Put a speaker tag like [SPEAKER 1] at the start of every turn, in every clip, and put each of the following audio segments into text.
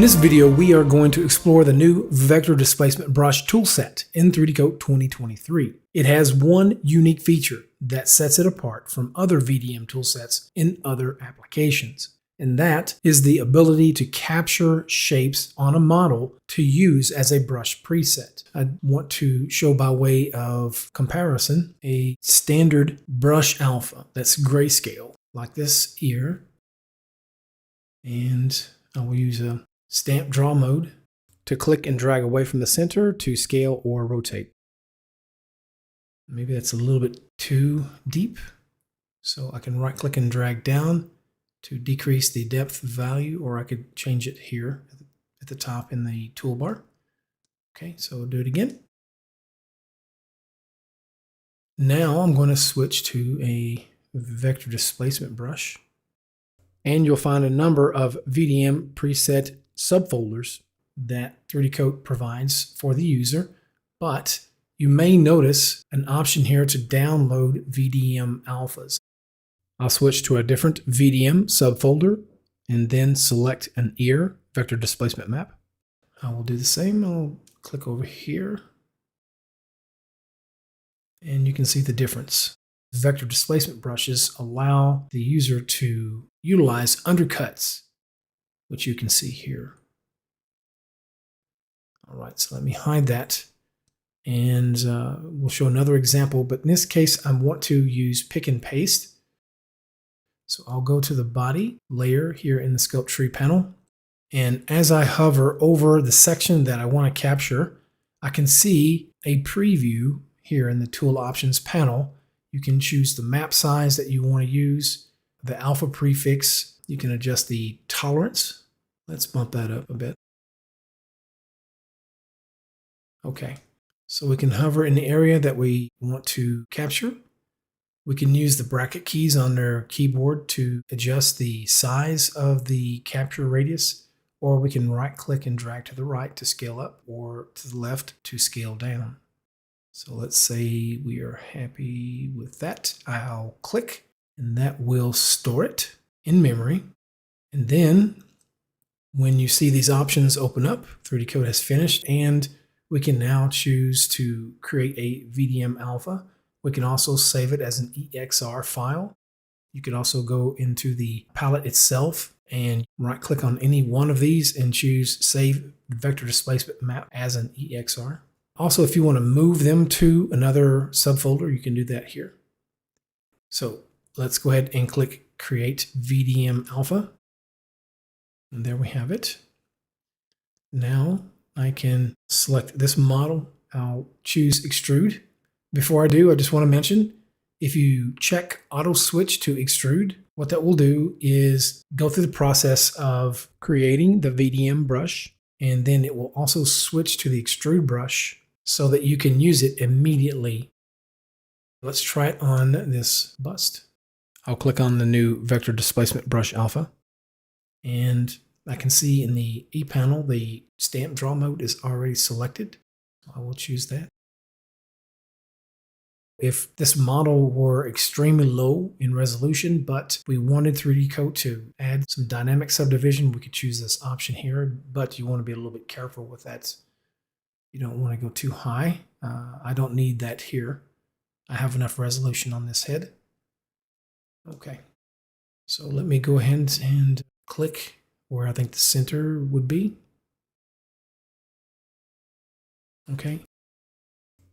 [SPEAKER 1] In this video, we are going to explore the new Vector Displacement Brush toolset in 3DCoat 2023. It has one unique feature that sets it apart from other VDM toolsets in other applications, and that is the ability to capture shapes on a model to use as a brush preset. I want to show by way of comparison a standard brush alpha that's grayscale, like this here, and I will use a stamp draw mode to click and drag away from the center to scale or rotate. Maybe that's a little bit too deep, so I can right click and drag down to decrease the depth value, or I could change it here at the top in the toolbar. Okay, so we'll do it again. Now I'm going to switch to a vector displacement brush, and you'll find a number of VDM preset subfolders that 3DCoat provides for the user, but you may notice an option here to download VDM alphas. I'll switch to a different VDM subfolder and then select an ear vector displacement map. I will do the same. I'll click over here and you can see the difference. Vector displacement brushes allow the user to utilize undercuts, which you can see here. All right, so let me hide that, and we'll show another example, but in this case, I want to use pick and paste. So I'll go to the body layer here in the sculpt tree panel, and as I hover over the section that I want to capture, I can see a preview here in the tool options panel. You can choose the map size that you want to use, the alpha prefix. You can adjust the tolerance. Let's bump that up a bit. Okay, so we can hover in the area that we want to capture. We can use the bracket keys on their keyboard to adjust the size of the capture radius, or we can right click and drag to the right to scale up, or to the left to scale down. So let's say we are happy with that. I'll click, and that will store it in memory. And then when you see these options open up, 3DCoat has finished, and we can now choose to create a VDM alpha. We can also save it as an EXR file. You could also go into the palette itself and right click on any one of these and choose Save Vector Displacement Map as an EXR. Also, if you want to move them to another subfolder, you can do that here. So let's go ahead and click Create VDM Alpha. And there we have it. Now I can select this model. I'll choose Extrude. Before I do, I just want to mention, if you check Auto Switch to Extrude, what that will do is go through the process of creating the VDM brush, and then it will also switch to the Extrude brush so that you can use it immediately. Let's try it on this bust. I'll click on the new Vector Displacement Brush Alpha, and I can see in the E panel the stamp draw mode is already selected. I will choose that. If this model were extremely low in resolution, but we wanted 3DCoat to add some dynamic subdivision, we could choose this option here, but you want to be a little bit careful with that. You don't want to go too high. I don't need that here. I have enough resolution on this head. Okay, so let me go ahead and click where I think the center would be. Okay.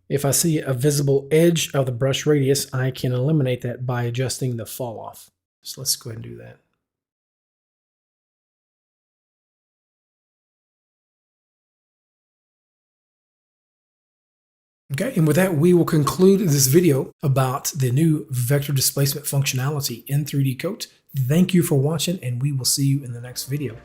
[SPEAKER 1] If I see a visible edge of the brush radius, I can eliminate that by adjusting the fall off. So let's go ahead and do that. Okay, and with that, we will conclude this video about the new vector displacement functionality in 3DCoat. Thank you for watching, and we will see you in the next video.